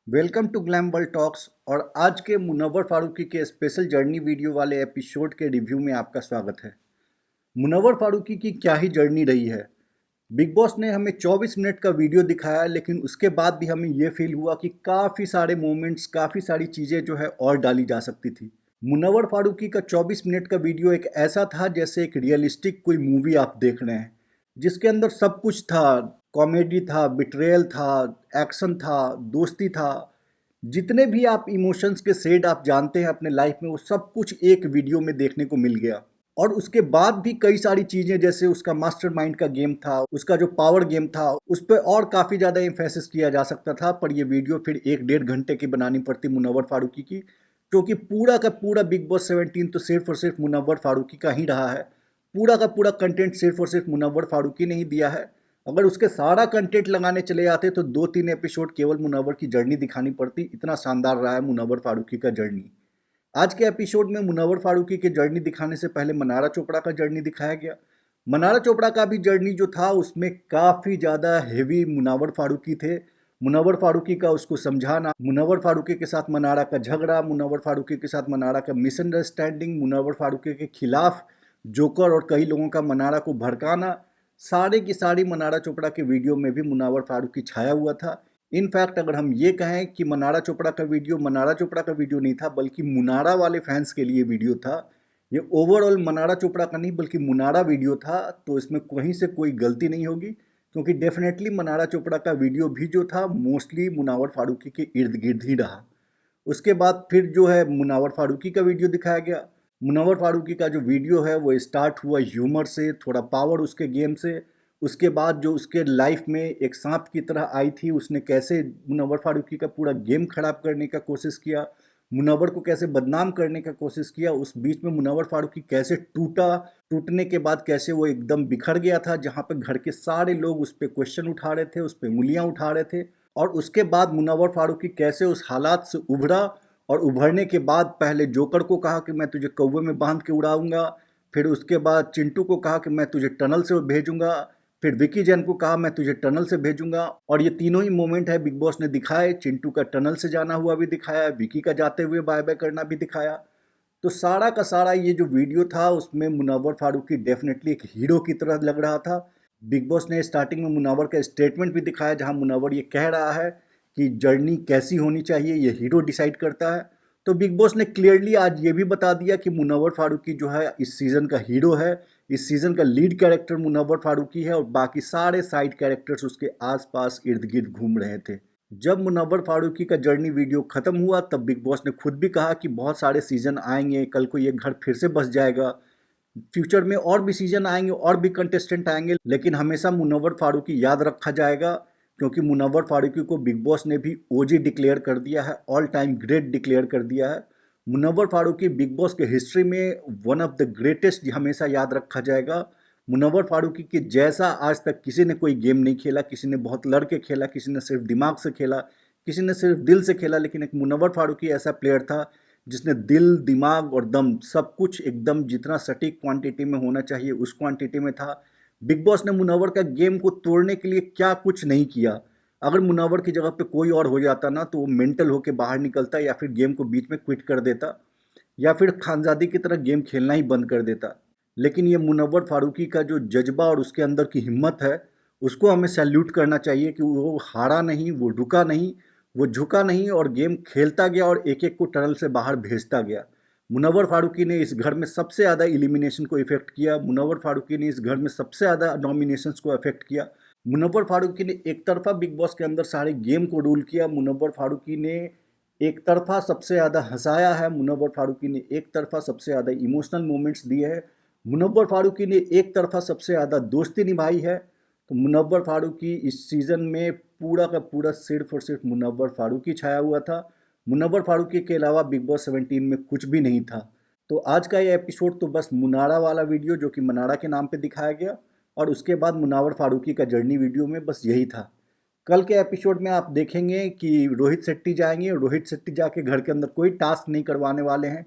Welcome to glam world talks और आज के मुनव्वर फारूकी के स्पेशल जर्नी वीडियो वाले एपिसोड के रिव्यू में आपका स्वागत है। मुनव्वर फारूकी की क्या ही जर्नी रही है। बिग बॉस ने हमें 24 मिनट का वीडियो दिखाया, लेकिन उसके बाद भी हमें ये फील हुआ कि काफ़ी सारे मोमेंट्स, काफ़ी सारी चीज़ें जो है और डाली जा सकती थी। मुनव्वर फारूकी का 24 मिनट का वीडियो एक ऐसा था जैसे एक रियलिस्टिक कोई मूवी आप देख रहे हैं, जिसके अंदर सब कुछ था। कॉमेडी था, बिट्रेयल था, एक्शन था, दोस्ती था। जितने भी आप इमोशंस के शेड आप जानते हैं अपने लाइफ में, वो सब कुछ एक वीडियो में देखने को मिल गया। और उसके बाद भी कई सारी चीज़ें, जैसे उसका मास्टरमाइंड का गेम था, उसका जो पावर गेम था, उस पर और काफ़ी ज़्यादा एम्फेसिस किया जा सकता था, पर ये वीडियो फिर 1-1.5 घंटे की बनानी पड़ती मुनव्वर फारूकी की, क्योंकि पूरा का पूरा बिग बॉस 17 तो सिर्फ और सिर्फ मुनव्वर फारूकी का ही रहा है। पूरा का पूरा कंटेंट सिर्फ और सिर्फ मुनव्वर फारूकी ने ही दिया है। अगर उसके सारा कंटेंट लगाने चले जाते तो 2-3 एपिसोड केवल मुनव्वर की जर्नी दिखानी पड़ती। इतना शानदार रहा है मुनव्वर फारूकी का जर्नी। आज के एपिसोड में मुनव्वर फारूकी की जर्नी दिखाने से पहले मनारा चोपड़ा का जर्नी दिखाया गया। मनारा चोपड़ा का भी जर्नी जो था उसमें काफ़ी ज़्यादा हेवी मुनव्वर फारूकी थे। मुनव्वर फारूकी का उसको समझाना, मुनव्वर फारूकी के साथ मनारा का झगड़ा, मुनव्वर फारूकी के साथ मनारा का मिसअंडरस्टैंडिंग, मुनव्वर फारूकी के खिलाफ जोकर और कई लोगों का मनारा को भड़काना, सारे की सारी मनारा चोपड़ा के वीडियो में भी मुनव्वर फारूकी छाया हुआ था। इनफैक्ट अगर हम ये कहें कि मनारा चोपड़ा का वीडियो मनारा चोपड़ा का वीडियो नहीं था, बल्कि मुनारा वाले फैंस के लिए वीडियो था। ये ओवरऑल मनारा चोपड़ा का नहीं बल्कि मुनारा वीडियो था, तो इसमें कहीं से कोई गलती नहीं होगी, क्योंकि डेफिनेटली मनारा चोपड़ा का वीडियो भी जो था मोस्टली मुनव्वर फारूकी के इर्द गिर्द ही रहा। उसके बाद फिर जो है मुनव्वर फारूकी का वीडियो दिखाया गया। मुनव्वर फारूकी का जो वीडियो है वो स्टार्ट हुआ ह्यूमर से, थोड़ा पावर उसके गेम से। उसके बाद जो उसके लाइफ में एक सांप की तरह आई थी, उसने कैसे मुनव्वर फारूकी का पूरा गेम खराब करने का कोशिश किया, मुनव्वर को कैसे बदनाम करने का कोशिश किया। उस बीच में मुनव्वर फारूकी कैसे टूटा, टूटने के बाद कैसे वो एकदम बिखर गया था, जहाँ पे घर के सारे लोग उस पर क्वेश्चन उठा रहे थे, उस पर उंगलियाँ उठा रहे थे। और उसके बाद मुनव्वर फारूकी कैसे उस हालात से उभरा, और उभरने के बाद पहले जोकर को कहा कि मैं तुझे कौवे में बांध के उड़ाऊंगा, फिर उसके बाद चिंटू को कहा कि मैं तुझे टनल से भेजूंगा, फिर विकी जैन को कहा मैं तुझे टनल से भेजूंगा। और ये तीनों ही मोमेंट है बिग बॉस ने दिखाए। चिंटू का टनल से जाना हुआ भी दिखाया, विकी का जाते हुए बाय बाय करना भी दिखाया। तो सारा का सारा ये जो वीडियो था उसमें मुनव्वर फारूकी डेफिनेटली एक हीरो की तरह लग रहा था। बिग बॉस ने स्टार्टिंग में मुनव्वर का स्टेटमेंट भी दिखाया, जहां मुनव्वर ये कह रहा है कि जर्नी कैसी होनी चाहिए ये हीरो डिसाइड करता है। तो बिग बॉस ने क्लियरली आज ये भी बता दिया कि मुनव्वर फारूकी जो है इस सीज़न का हीरो है। इस सीज़न का लीड कैरेक्टर मुनव्वर फारूकी है, और बाकी सारे साइड कैरेक्टर्स उसके आसपास इर्द गिर्द घूम रहे थे। जब मुनव्वर फारूकी का जर्नी वीडियो ख़त्म हुआ तब बिग बॉस ने खुद भी कहा कि बहुत सारे सीज़न आएंगे, कल को ये घर फिर से बस जाएगा, फ्यूचर में और भी सीज़न आएंगे और भी कंटेस्टेंट आएंगे, लेकिन हमेशा मुनव्वर फारूकी याद रखा जाएगा, क्योंकि मुनव्वर फारूकी को बिग बॉस ने भी ओजी डिक्लेयर कर दिया है, ऑल टाइम ग्रेट डिक्लेयर कर दिया है। मुनव्वर फारूकी बिग बॉस के हिस्ट्री में वन ऑफ द ग्रेटेस्ट हमेशा याद रखा जाएगा। मुनव्वर फारूकी के जैसा आज तक किसी ने कोई गेम नहीं खेला। किसी ने बहुत लड़ के खेला, किसी ने सिर्फ दिमाग से खेला, किसी ने सिर्फ दिल से खेला, लेकिन एक मुनव्वर फारूकी ऐसा प्लेयर था जिसने दिल, दिमाग और दम सब कुछ एकदम जितना सटीक क्वांटिटी में होना चाहिए उस क्वांटिटी में था। बिग बॉस ने मुनव्वर का गेम को तोड़ने के लिए क्या कुछ नहीं किया। अगर मुनव्वर की जगह पे कोई और हो जाता ना, तो वो मेंटल होके बाहर निकलता, या फिर गेम को बीच में क्विट कर देता, या फिर खानजादी की तरह गेम खेलना ही बंद कर देता। लेकिन ये मुनव्वर फारूकी का जो जज्बा और उसके अंदर की हिम्मत है, उसको हमें सैल्यूट करना चाहिए कि वो हारा नहीं, वो रुका नहीं, वो झुका नहीं, और गेम खेलता गया और एक एक को टनल से बाहर भेजता गया। मुनव्वर फारूकी ने इस घर में सबसे ज़्यादा एलिमिनेशन को इफेक्ट किया। मुनव्वर फारूकी ने इस घर में सबसे ज़्यादा नॉमिनेशंस को इफेक्ट किया। मुनव्वर फारूकी ने एक तरफा बिग बॉस के अंदर सारे गेम को रूल किया। मुनव्वर फारूकी ने एक तरफा सबसे ज़्यादा हंसाया है। मुनव्वर फारूकी ने एक तरफा सबसे ज़्यादा इमोशनल मोमेंट्स दिए हैं। मुनव्वर फारूकी ने एक तरफा सबसे ज़्यादा दोस्ती निभाई है। तो मुनव्वर फारूकी इस सीज़न में पूरा का पूरा सिर्फ और सिर्फ मुनव्वर फारूकी छाया हुआ था। मुनव्वर फारूकी के अलावा बिग बॉस 17 में कुछ भी नहीं था। तो आज का ये एपिसोड तो बस मुनारा वाला वीडियो, जो कि मनारा के नाम पे दिखाया गया, और उसके बाद मुनव्वर फारूकी का जर्नी वीडियो में बस यही था। कल के एपिसोड में आप देखेंगे कि रोहित शेट्टी जाएंगे। रोहित शेट्टी जाके घर के अंदर कोई टास्क नहीं करवाने वाले हैं।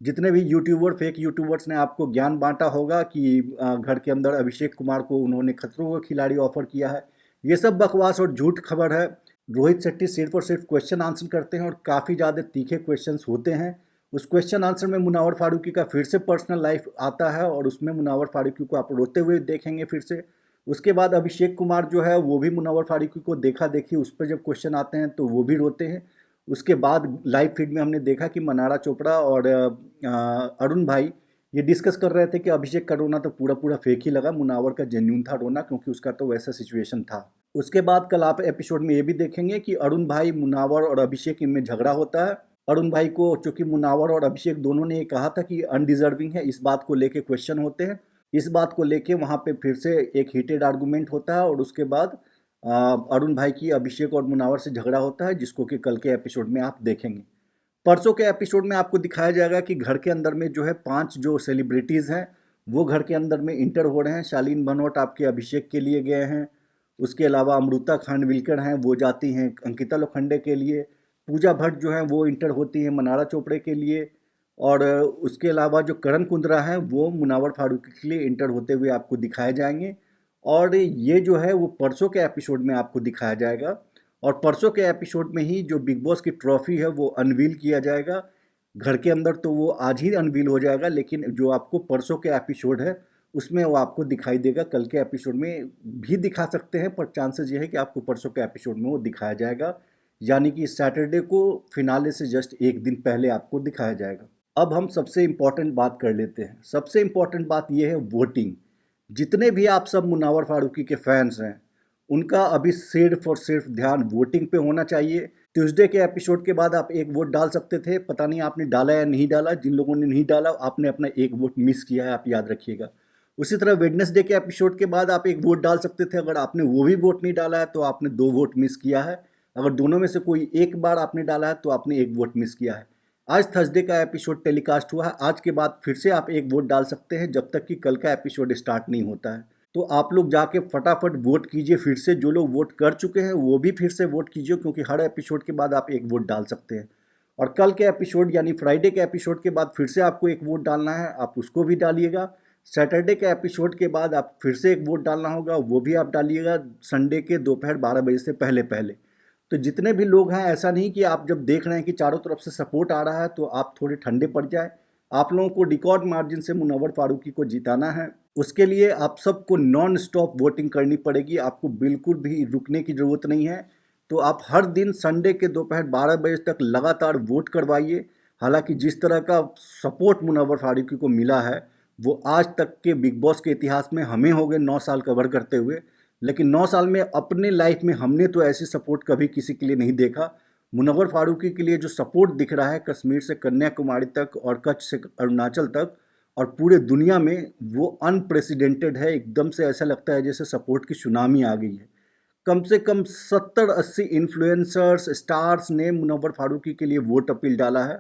जितने भी यूट्यूबर, फेक यूट्यूबर्स ने आपको ज्ञान बांटा होगा कि घर के अंदर अभिषेक कुमार को उन्होंने खतरों का खिलाड़ी ऑफर किया है, ये सब बकवास और झूठ खबर है। रोहित शेट्टी सिर्फ और सिर्फ क्वेश्चन आंसर करते हैं और काफ़ी ज़्यादा तीखे क्वेश्चंस होते हैं। उस क्वेश्चन आंसर में मुनावर फारूकी का फिर से पर्सनल लाइफ आता है और उसमें मुनावर फारूकी को आप रोते हुए देखेंगे फिर से। उसके बाद अभिषेक कुमार जो है वो भी मुनावर फारूकी को देखा देखी उस पर जब क्वेश्चन आते हैं तो वो भी रोते हैं। उसके बाद लाइव फीड में हमने देखा कि मनारा चोपड़ा और अरुण भाई ये डिस्कस कर रहे थे कि अभिषेक का रोना तो पूरा पूरा फेक ही लगा, मुनावर का जेन्यून था रोना क्योंकि उसका तो वैसा सिचुएशन था। उसके बाद कल आप एपिसोड में ये भी देखेंगे कि अरुण भाई, मुनावर और अभिषेक इनमें झगड़ा होता है। अरुण भाई को चूंकि मुनावर और अभिषेक दोनों ने ये कहा था कि अनडिजर्विंग है, इस बात को लेके क्वेश्चन होते हैं। इस बात को लेके वहाँ पे फिर से एक हीटेड आर्गूमेंट होता है और उसके बाद अरुण भाई की अभिषेक और मुनावर से झगड़ा होता है, जिसको कि कल के एपिसोड में आप देखेंगे। परसों के एपिसोड में आपको दिखाया जाएगा कि घर के अंदर में जो है 5 जो सेलिब्रिटीज़ हैं वो घर के अंदर में इंटर हो रहे हैं। शालीन भनोट आपके अभिषेक के लिए गए हैं। उसके अलावा अमृता खांडविलकर हैं, वो जाती हैं अंकिता लोखंडे के लिए। पूजा भट्ट जो हैं वो इंटर होती हैं मनारा चोपड़े के लिए। और उसके अलावा जो करण कुंद्रा हैं वो मुनावर फारूकी के लिए इंटर होते हुए आपको दिखाए जाएंगे। और ये जो है वो परसों के एपिसोड में आपको दिखाया जाएगा। और परसों के एपिसोड में ही जो बिग बॉस की ट्रॉफी है वो अनवील किया जाएगा। घर के अंदर तो वो आज ही अनवील हो जाएगा, लेकिन जो आपको परसों के एपिसोड है उसमें वो आपको दिखाई देगा। कल के एपिसोड में भी दिखा सकते हैं, पर चांसेस ये है कि आपको परसों के एपिसोड में वो दिखाया जाएगा, यानी कि सैटरडे को फिनाले से जस्ट एक दिन पहले आपको दिखाया जाएगा। अब हम सबसे इम्पॉर्टेंट बात कर लेते हैं। सबसे इम्पॉर्टेंट बात ये है वोटिंग। जितने भी आप सब मुनावर फारूकी के फैंस हैं उनका अभी सिर्फ और सिर्फ ध्यान वोटिंग पे होना चाहिए। ट्यूसडे के एपिसोड के बाद आप एक वोट डाल सकते थे, पता नहीं आपने डाला या नहीं डाला। जिन लोगों ने नहीं डाला आपने अपना एक वोट मिस किया है, आप याद रखिएगा। उसी तरह वेडनेसडे के एपिसोड के बाद आप एक वोट डाल सकते थे, अगर आपने वो भी वोट नहीं डाला है तो आपने 2 वोट मिस किया है। अगर दोनों में से कोई एक बार आपने डाला है तो आपने एक वोट मिस किया है। आज थर्सडे का एपिसोड टेलीकास्ट हुआ है, आज के बाद फिर से आप एक वोट डाल सकते हैं जब तक कि कल का एपिसोड स्टार्ट नहीं होता है। तो आप लोग जाके फटाफट वोट कीजिए फिर से। जो लोग वोट कर चुके हैं वो भी फिर से वोट कीजिए, क्योंकि हर एपिसोड के बाद आप एक वोट डाल सकते हैं। और कल के एपिसोड यानी फ्राइडे के एपिसोड के बाद फिर से आपको एक वोट डालना है, आप उसको भी डालिएगा। सैटरडे के एपिसोड के बाद आप फिर से एक वोट डालना होगा, वो भी आप डालिएगा संडे के दोपहर 12 बजे से पहले पहले। तो जितने भी लोग हैं, ऐसा नहीं कि आप जब देख रहे हैं कि चारों तरफ से सपोर्ट आ रहा है तो आप थोड़े ठंडे पड़ जाए। आप लोगों को रिकॉर्ड मार्जिन से मुनव्वर फारूकी को जिताना है। उसके लिए आप सबको नॉन स्टॉप वोटिंग करनी पड़ेगी, आपको बिल्कुल भी रुकने की ज़रूरत नहीं है। तो आप हर दिन संडे के दोपहर 12 बजे तक लगातार वोट करवाइए। हालांकि जिस तरह का सपोर्ट मुनव्वर फारूकी को मिला है वो आज तक के बिग बॉस के इतिहास में हमें हो गए 9 साल कवर करते हुए, लेकिन 9 साल में अपने लाइफ में हमने तो ऐसी सपोर्ट कभी किसी के लिए नहीं देखा। मुनव्वर फारूकी के लिए जो सपोर्ट दिख रहा है कश्मीर से कन्याकुमारी तक और कच्छ से अरुणाचल तक और पूरे दुनिया में, वो अनप्रेसिडेंटेड है। एकदम से ऐसा लगता है जैसे सपोर्ट की सुनामी आ गई है। कम से कम 70-80 इन्फ्लुएंसर्स, स्टार्स ने मुनव्वर फारूकी के लिए वोट अपील डाला है।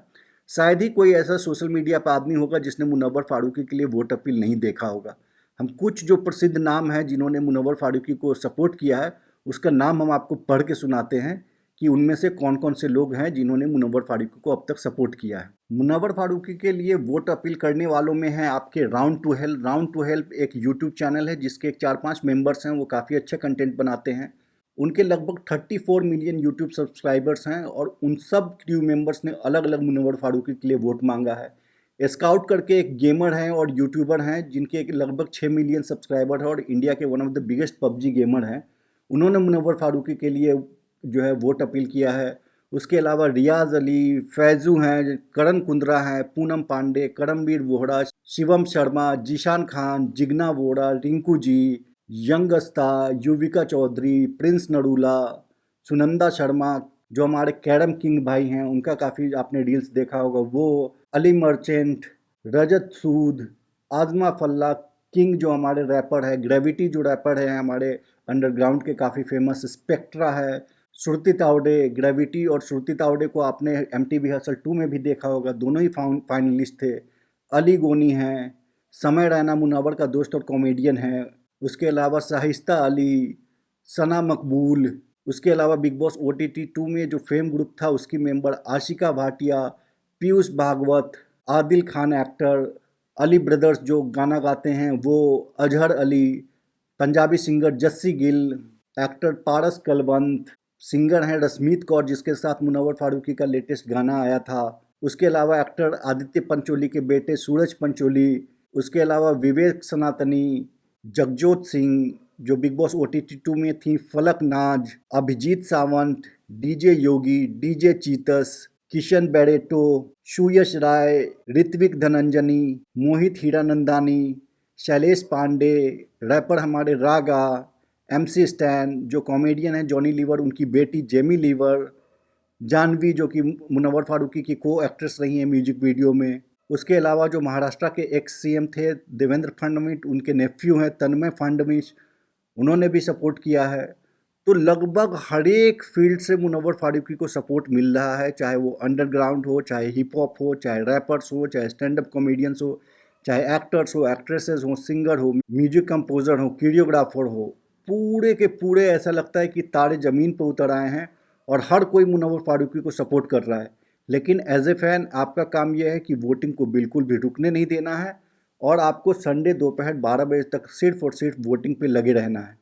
शायद ही कोई ऐसा सोशल मीडिया पर आदमी होगा जिसने मुनव्वर फारूकी के लिए वोट अपील नहीं देखा होगा। हम कुछ जो प्रसिद्ध नाम हैं जिन्होंने मुनव्वर फारूकी को सपोर्ट किया है उसका नाम हम आपको पढ़ के सुनाते हैं कि उनमें से कौन कौन से लोग हैं जिन्होंने मुनव्वर फारूकी को अब तक सपोर्ट किया है। मुनव्वर फारूकी के लिए वोट अपील करने वालों में हैं आपके round to help. Round to help एक यूट्यूब चैनल है जिसके 4-5 मेंबर्स हैं, वो काफ़ी अच्छा कंटेंट बनाते हैं। उनके लगभग 34 मिलियन यूट्यूब सब्सक्राइबर्स हैं और उन सब क्रू मेंबर्स ने अलग अलग मुनव्वर फारूकी के लिए वोट मांगा है। स्काउट करके एक गेमर हैं और यूट्यूबर हैं जिनके लगभग 6 मिलियन सब्सक्राइबर है और इंडिया के one of the biggest PUBG gamer हैं। उन्होंने मुनव्वर फारूकी के लिए जो है वोट अपील किया है। उसके अलावा रियाज अली, फैजू हैं, करण कुंद्रा हैं, पूनम पांडे, करमवीर वोहरा, शिवम शर्मा, जीशान खान, जिग्ना वोरा, रिंकू जी, यंग अस्ता, युविका चौधरी, प्रिंस नरूला, सुनंदा शर्मा, जो हमारे कैरम किंग भाई हैं उनका काफ़ी आपने रील्स देखा होगा, वो अली मर्चेंट, रजत सूद, आजमा फल्ला, किंग जो हमारे रैपर है, ग्रेविटी जो रैपर है हमारे अंडरग्राउंड के काफ़ी फेमस, स्पेक्ट्रा है, श्रुति तावडे। ग्रेविटी और श्रुति तावडे को आपने MTV हसल 2 में भी देखा होगा, दोनों ही फाइनलिस्ट थे। अली गोनी हैं, समय रैना मुनव्वर का दोस्त और कॉमेडियन है। उसके अलावा शाहिस्ता अली, सना मकबूल। उसके अलावा बिग बॉस OTT 2 में जो फेम ग्रुप था उसकी member Ashika Bhatia, Piyush Bhagwat, Adil Khan actor, Ali brothers जो गाना गाते हैं वो, Azhar Ali, Punjabi singer Jassi Gill, actor Paras Kalwant, singer हैं रश्मीत कौर, जिसके साथ मुनव्वर फारूकी का लेटेस्ट गाना आया था। उसके अलावा एक्टर आदित्य पंचोली के बेटे सूरज पंचोली, उसके अलावा विवेक सनातनी, जगजोत सिंह जो बिग बॉस OTT 2 में थी, फलक नाज, अभिजीत सावंत, डीजे योगी, डीजे चीतस, किशन बेरेटो, सुयश राय, ऋत्विक धनंजनी, मोहित हीरानंदानी, शैलेश पांडे, रैपर हमारे रागा, MC स्टैन जो कॉमेडियन हैं, जॉनी लीवर, उनकी बेटी जेमी लीवर, जानवी जो कि मुनव्वर फारूकी की को एक्ट्रेस रही हैं म्यूजिक वीडियो में। उसके अलावा जो महाराष्ट्र के एक्स CM थे देवेंद्र फडणवीस, उनके नेफ्यू हैं तन्मय फडणवीस, उन्होंने भी सपोर्ट किया है। तो लगभग हर एक फील्ड से मुनव्वर फारूकी को सपोर्ट मिल रहा है, चाहे वो अंडरग्राउंड हो, चाहे हिप हॉप हो, चाहे रैपर्स हो, चाहे स्टैंड अप कॉमेडियंस हो, चाहे एक्टर्स हो, एक्ट्रेसेस हो, सिंगर हो, म्यूजिक कंपोजर हो, कोरियोग्राफर हो, पूरे के पूरे ऐसा लगता है कि तारे ज़मीन पर उतर आए हैं और हर कोई मुनव्वर फारूकी को सपोर्ट कर रहा है। लेकिन एज ए फ़ैन आपका काम यह है कि वोटिंग को बिल्कुल भी रुकने नहीं देना है और आपको संडे दोपहर 12 बजे तक सिर्फ और सिर्फ वोटिंग पे लगे रहना है।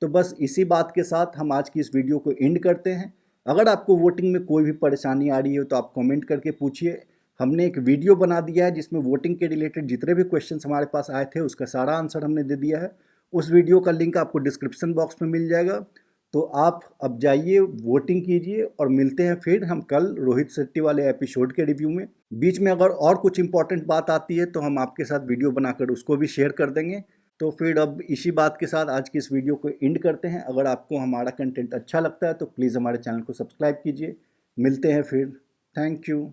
तो बस इसी बात के साथ हम आज की इस वीडियो को एंड करते हैं। अगर आपको वोटिंग में कोई भी परेशानी आ रही हो तो आप कमेंट करके पूछिए। हमने एक वीडियो बना दिया है जिसमें वोटिंग के रिलेटेड जितने भी क्वेश्चंस हमारे पास आए थे उसका सारा आंसर हमने दे दिया है। उस वीडियो का लिंक आपको डिस्क्रिप्शन बॉक्स में मिल जाएगा। तो आप अब जाइए वोटिंग कीजिए और मिलते हैं फिर हम कल रोहित शेट्टी वाले एपिसोड के रिव्यू में। बीच में अगर और कुछ इंपॉर्टेंट बात आती है तो हम आपके साथ वीडियो बनाकर उसको भी शेयर कर देंगे। तो फिर अब इसी बात के साथ आज की इस वीडियो को एंड करते हैं। अगर आपको हमारा कंटेंट अच्छा लगता है तो प्लीज़ हमारे चैनल को सब्सक्राइब कीजिए। मिलते हैं फिर। Thank you.